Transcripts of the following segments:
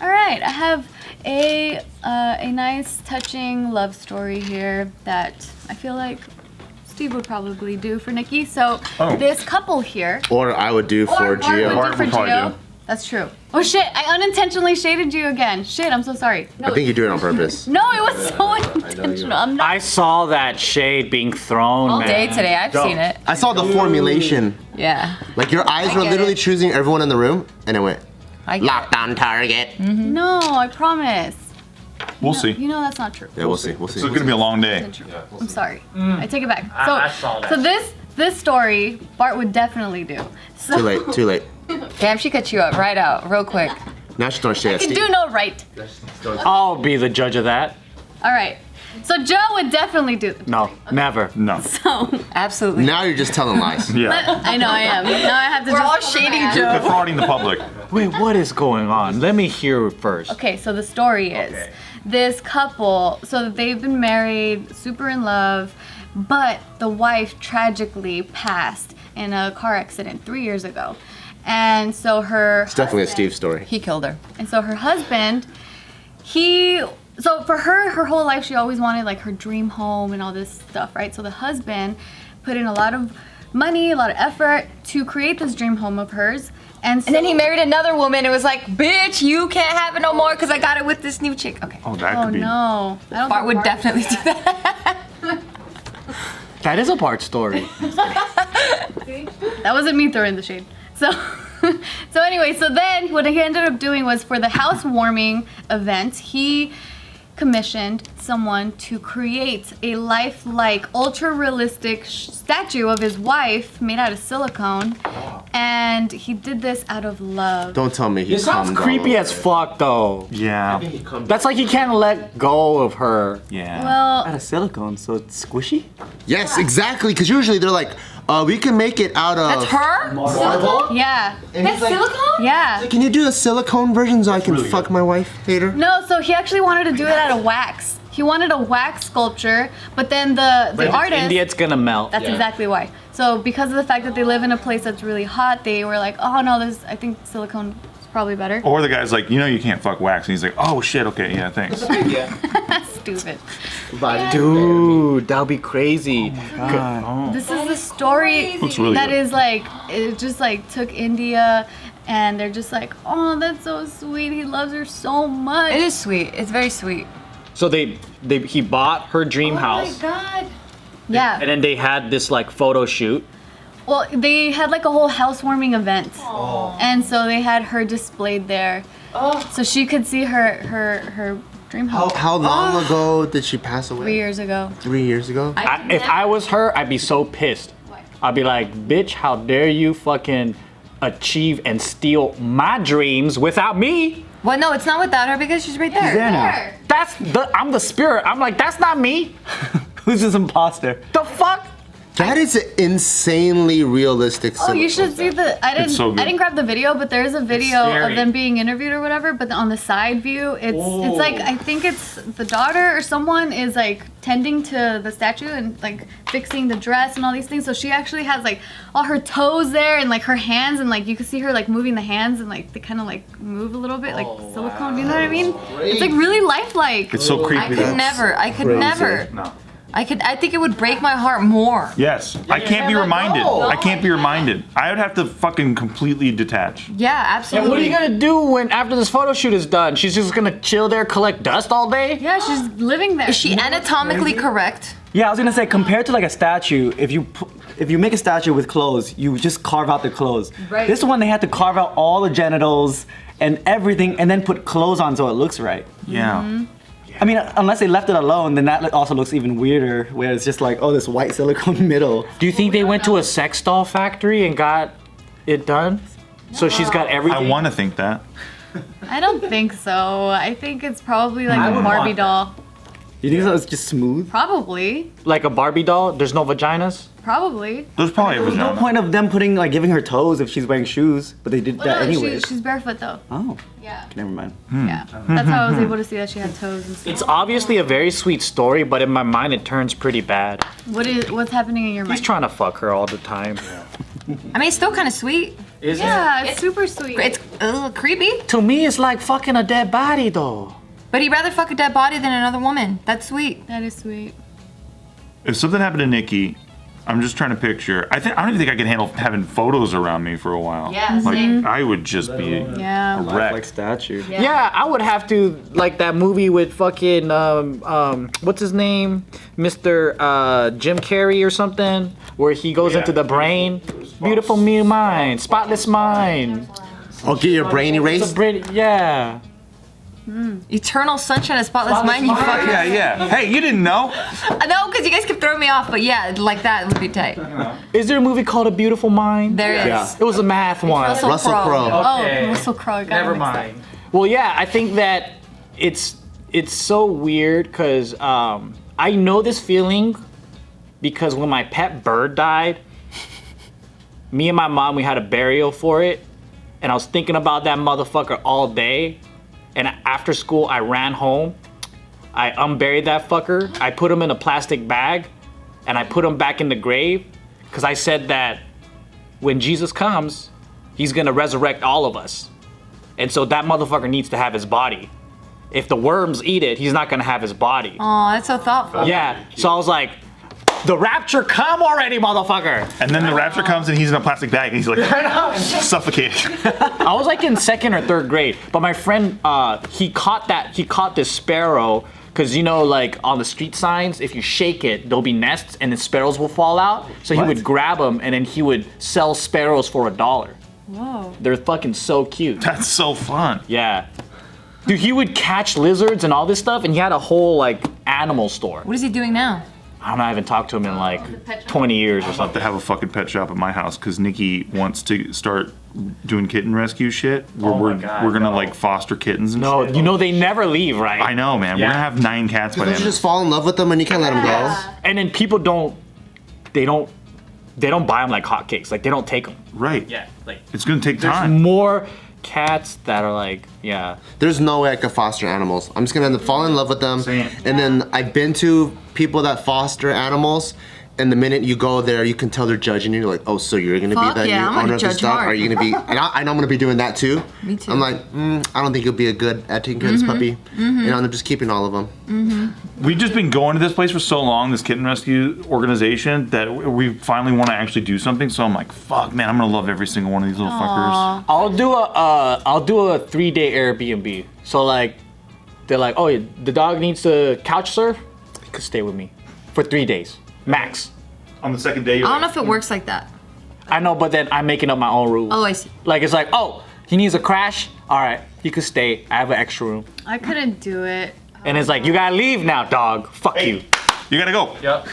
All right, I have a nice, touching love story here that I feel like Steve would probably do for Nikki. So this couple here, or I would do for Gio. Bart would probably do. That's true. Oh shit! I unintentionally shaded you again. Shit! I'm so sorry. No, I think you do it on purpose. No, it was so unintentional. I saw that shade being thrown all day today. I've seen it. I saw the formulation. Yeah. Like your eyes were literally choosing everyone in the room, and it went lockdown target. Mm-hmm. No, I promise. We'll see. You know that's not true. Yeah, we'll see. We'll see. So it's gonna be a long day. I'm sorry. I take it back. I saw that. So this story, Bart would definitely do. So, Too late. Too late. Damn, she cut you up right out, real quick. Now she's throwing shade at can Steve. do no right. I'll be the judge of that. All right. So Joe would definitely do. No, never. No. So Absolutely. Now you're just telling lies. Yeah. I know I am. Now I have to. We're all just shading Joe. Joe. Defrauding the public. Wait, what is going on? Let me hear it first. Okay, so the story is this couple. So they've been married, super in love, but the wife tragically passed in a car accident 3 years ago, and so her. It's definitely a Steve story. He killed her. And so her husband, so for her whole life, she always wanted like her dream home and all this stuff, right? So the husband put in a lot of money, a lot of effort to create this dream home of hers. And And then he married another woman and was like, bitch, you can't have it no more because I got it with this new chick. Okay. Oh, that oh could be. no. I don't Bart think would Bart definitely do that. That is a Bart story. That wasn't me throwing the shade. So, so anyway, so then what he ended up doing was for the housewarming event, he commissioned someone to create a lifelike, ultra-realistic statue of his wife made out of silicone, and he did this out of love. Don't tell me he It sounds calmed creepy down. as fuck, though. Yeah. That's like he can't let go of her. Yeah. Well, Out of silicone, so it's squishy? Yes, exactly. Because usually they're like, we can make it out of. That's her? Marble. yeah, And he's like, Silicone? yeah. can you do a silicone version so I can fuck my wife later? No, so he actually wanted to do it out of wax. He wanted a wax sculpture, but then the artist. India, it's gonna melt. That's exactly why. So because of the fact that they live in a place that's really hot, they were like, oh no, I think silicone is probably better. Or the guy's like, you know, you can't fuck wax, and he's like, oh shit, okay, yeah, thanks. Stupid. Dude, that would be crazy. This is the story Looks really that good. is like, it just like took India, and they're just like, oh, that's so sweet. He loves her so much. It is sweet. It's very sweet. So he bought her dream house, Oh my god. Yeah. and then they had this like photo shoot. Well, they had like a whole housewarming event, and so they had her displayed there, so she could see her dream home. How long ago did she pass away? 3 years ago. 3 years ago? If I was her, I'd be so pissed. I'd be like, bitch, how dare you fucking achieve and steal my dreams without me? Well, no, it's not without her because she's right there. there now. I'm the spirit. I'm like, that's not me. Who's this imposter? The fuck? That is an insanely realistic Oh, you should see statue. the. I didn't. so good. I didn't grab the video, but there is a video scary. of them being interviewed or whatever. But on the side view, it's like I think it's the daughter or someone is like tending to the statue and like fixing the dress and all these things. So she actually has like all her toes there and like her hands and like you can see her like moving the hands and like they kind of like move a little bit like silicone. You know what I mean? It's like really lifelike. It's so creepy. I could that- never. I could never. No. I think it would break my heart more. Yes. I can't be reminded. I can't be reminded. I would have to fucking completely detach. Yeah, And absolutely. what are you gonna do when after this photo shoot is done? She's just gonna chill there, collect dust all day? Yeah, she's living there. Is she anatomically correct? Yeah, I was gonna say, compared to like a statue, if you make a statue with clothes, you just carve out the clothes. Right. This one, they had to carve out all the genitals and everything and then put clothes on so it looks right. Yeah. I mean, unless they left it alone, then that also looks even weirder, where it's just like, oh, this white silicone middle. Do you think they went to a sex doll factory and got it done? So she's got I everything. want to think that. I don't think so. I think it's probably like a Barbie doll. You think that was just smooth? Probably. Like a Barbie doll. There's no vaginas. Probably. There's probably a There's no vagina. point of them putting like giving her toes if she's wearing shoes, but they did that No, anyways. she's barefoot though. Oh, Yeah. never mind. Yeah. That's how I was able to see that she had toes and stuff. It's obviously a very sweet story, but in my mind it turns pretty bad. What's happening in your He's mind? trying to fuck her all the time. I mean, it's still kind of sweet. Is Yeah, it's super sweet. It's a little creepy. it? To me, it's like fucking a dead body, though. But he'd rather fuck a dead body than another woman. That's sweet. That is sweet. If something happened to Nikki, I'm just trying to picture. I don't even think I can handle having photos around me for a while. Yeah, like same. I would just be Yeah. a wreck. Like statue. Yeah, I would have to like that movie with fucking what's his name, Mr. Jim Carrey or something, where he goes into the brain. Beautiful me mind, spotless mind. I'll get your brain It's erased. a brain, yeah. Eternal sunshine of spotless mind, you fucking. Yeah. Hey, you didn't know? No, because you guys kept throwing me off, but yeah, like that would be tight. Is there a movie called A Beautiful Mind? There is. Yeah. It was a math one. Russell Crowe. Oh, Russell Crowe. I got it mixed up. Well, yeah, I think that it's so weird because I know this feeling because when my pet bird died, me and my mom, we had a burial for it, and I was thinking about that motherfucker all day. And after school, I ran home. I unburied that fucker. I put him in a plastic bag, and I put him back in the grave because I said that when Jesus comes, he's gonna resurrect all of us. And so that motherfucker needs to have his body. If the worms eat it, he's not gonna have his body. Aw, that's so thoughtful. Yeah, so I was like, the rapture come already, motherfucker. And then the rapture comes and he's in a plastic bag and he's like suffocating. I was like in 2nd or 3rd grade, but my friend, he caught this sparrow, cause you know, like on the street signs, if you shake it, there'll be nests and the sparrows will fall out. So he would grab them and then he would sell sparrows for $1. Whoa. They're fucking so cute. That's so fun. Yeah. Dude, he would catch lizards and all this stuff, and he had a whole like animal store. What is he doing now? I don't know, I haven't talked to him in like 20 years or To something. have a fucking pet shop at my house because Nikki wants to start doing kitten rescue shit. Where Oh my we're God, gonna no. like foster kittens and No, shit. you know they never leave, right? I know, man. We're Yeah. gonna have 9 cats by Don't then. you just fall in love with them and you can't let them go? And then people don't buy them like hotcakes. Like they don't take them. Right. Yeah, like It's gonna take there's time. more cats that are like, yeah. There's no way I could foster animals. I'm just gonna end up falling in love with them. Same. And then I've been to people that foster animals, and the minute you go there, you can tell they're judging you. You're like, oh, so you're gonna Fuck be the yeah, new I'm gonna owner of this judge dog? hard. Are you gonna be? And I know I'm gonna be doing that too. Me too. I'm like, I don't think you'll be a good at taking care of this puppy. And I'm just keeping all of them. We've just been going to this place for so long, this kitten rescue organization, that we finally want to actually do something. So I'm like, fuck, man, I'm gonna love every single one of these little fuckers. I'll do a 3-day Airbnb. So like, they're like, oh, the dog needs to couch surf. He could stay with me for 3 days max. On the second day, you're I don't know like, if it works like that. I know, but then I'm making up my own rules. Oh, I see. Like it's like, oh, he needs a crash. All right, he could stay. I have an extra room. I couldn't do it. And it's like, you gotta leave now, dog. Fuck you. you gotta go. Yep.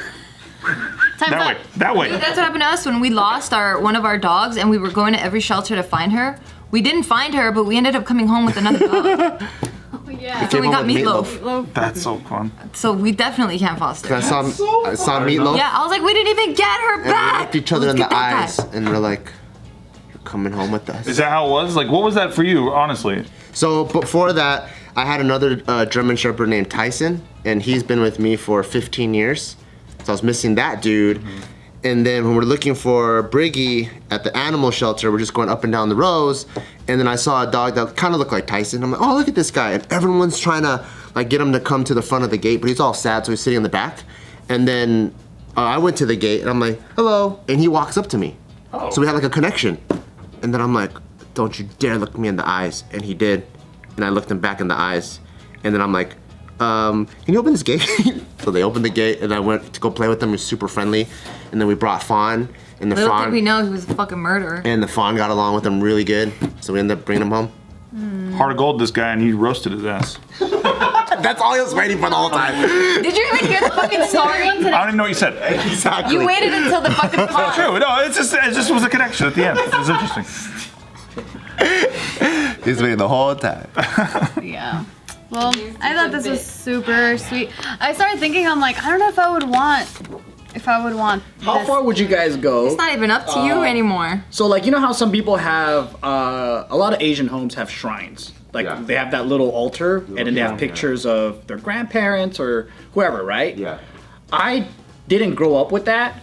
Time's That up. way. That way. That's what happened to us when we lost one of our dogs, and we were going to every shelter to find her. We didn't find her, but we ended up coming home with another dog. Oh, yeah. So we Came got home with meatloaf. That's so fun. So we definitely can't foster. I saw Meatloaf. Yeah, I was like, we didn't even get her And we back. looked each other Let's in the get that eyes, back. and we're like, "You're coming home with us." Is that how it was? Like, what was that for you, honestly? So before that, I had another German Shepherd named Tyson, and he's been with me for 15 years. So I was missing that dude. And then when we're looking for Briggy at the animal shelter, we're just going up and down the rows. And then I saw a dog that kind of looked like Tyson. I'm like, oh, look at this guy. And everyone's trying to like get him to come to the front of the gate, but he's all sad, so he's sitting in the back. And then I went to the gate, and I'm like, hello. And he walks up to me. Oh. So we had like a connection. And then I'm like, don't you dare look me in the eyes. And he did. And I looked him back in the eyes. And then I'm like, can you open this gate? So they opened the gate, and I went to go play with them. He was super friendly. And then we brought Fawn, and the Little did Fawn we know he was a fucking murderer. and the Fawn got along with him really good. So we ended up bringing him home. Heart of gold, this guy, and he roasted his ass. That's all he was waiting for the whole time. Did you even hear the fucking story? I don't even know what you said. Exactly. You waited until the fucking pause. True. No, it just was a connection at the end. It was interesting. He's waiting the whole time. Yeah. Well, I thought this was super sweet. I started thinking, I'm like, I don't know if I would want How this. far would you guys go? It's not even up to you anymore. So like, you know how some people have, a lot of Asian homes have shrines. Like Yeah. they have that little altar and then they have pictures of their grandparents or whoever, right? Yeah. I didn't grow up with that.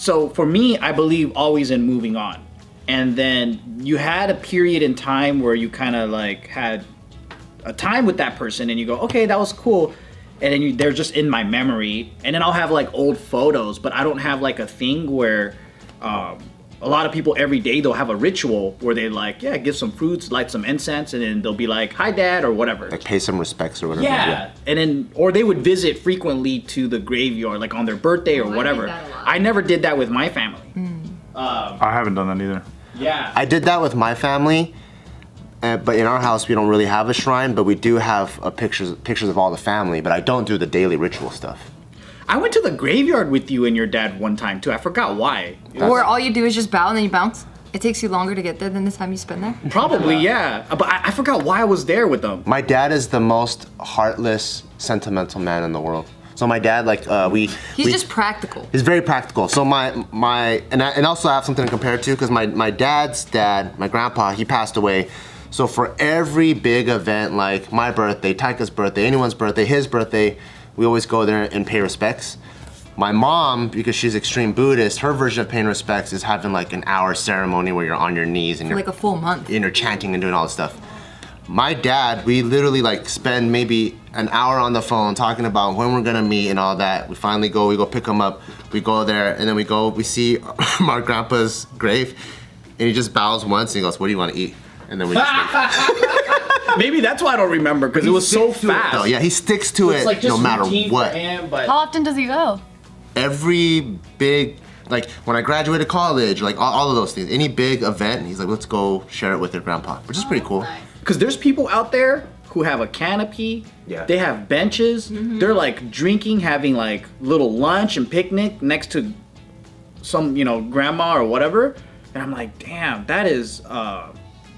So for me, I believe always in moving on. And then you had a period in time where you kind of like had a time with that person and you go, okay, that was cool. And then they're just in my memory. And then I'll have like old photos, but I don't have like a thing where a lot of people every day, they'll have a ritual where they like, yeah, give some fruits, light some incense, and then they'll be like, hi dad, or whatever. Like pay some respects or whatever. Yeah. And then, or they would visit frequently to the graveyard, like on their birthday or whatever. I never did that with my family. I haven't done that either. Yeah. I did that with my family, but in our house we don't really have a shrine, but we do have pictures of all the family, but I don't do the daily ritual stuff. I went to the graveyard with you and your dad one time too. I forgot why. Or all you do is just bow and then you bounce. It takes you longer to get there than the time you spend there. Probably, yeah. But I forgot why I was there with them. My dad is the most heartless, sentimental man in the world. So my dad, like, He's just practical. He's very practical. So and also I have something to compare it to because my dad's dad, my grandpa, he passed away. So for every big event, like my birthday, Taika's birthday, anyone's birthday, his birthday, we always go there and pay respects. My mom, because she's extreme Buddhist, her version of paying respects is having like an hour ceremony where you're on your knees and For like a full month. And you're chanting and doing all this stuff. My dad, we literally like spend maybe an hour on the phone talking about when we're gonna meet and all that. We finally go, we go pick him up, we go there, and then we see my grandpa's grave, and he just bows once and he goes, what do you wanna eat? And then we just Maybe that's why I don't remember, because it was so fast. Oh yeah, he sticks to it like just no matter routine what. For him, but How often does he go? Every big, like when I graduated college, like all of those things, any big event, he's like, let's go share it with your grandpa, which is pretty cool. because there's people out there who have a canopy, they have benches, they're like drinking, having like little lunch and picnic next to some, grandma or whatever. And I'm like, damn, that is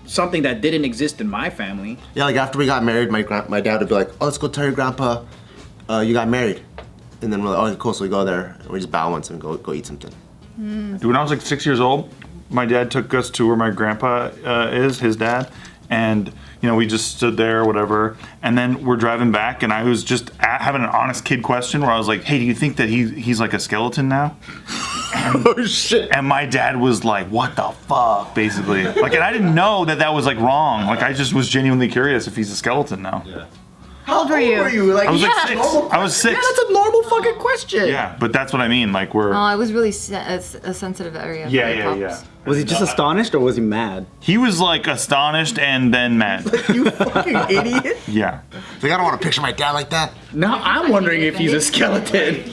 something that didn't exist in my family. Yeah, like after we got married, my dad would be like, oh, let's go tell your grandpa you got married. And then we're like, oh, cool, so we go there, and we just bow once and go eat something. Dude, when I was like 6 years old, my dad took us to where my grandpa is, his dad, and we just stood there or whatever, and then we're driving back, and I was just having an honest kid question where I was like, hey, do you think that he's like a skeleton now? And, Oh shit. and my dad was like, what the fuck, basically. Like, and I didn't know that was like wrong. Like, I just was genuinely curious if he's a skeleton now. Yeah. How old were you? Like, I was like Yeah. 6. I was 6. yeah, that's a normal fucking question. Yeah, but that's what I mean. Like, we're... Oh, it was really a sensitive area. Yeah, for the yeah, pups. yeah. Was he just astonished or was he mad? He was like astonished and then mad. You fucking idiot. Yeah. Like, I don't want to picture my dad like that. Now I'm wondering if he's a skeleton.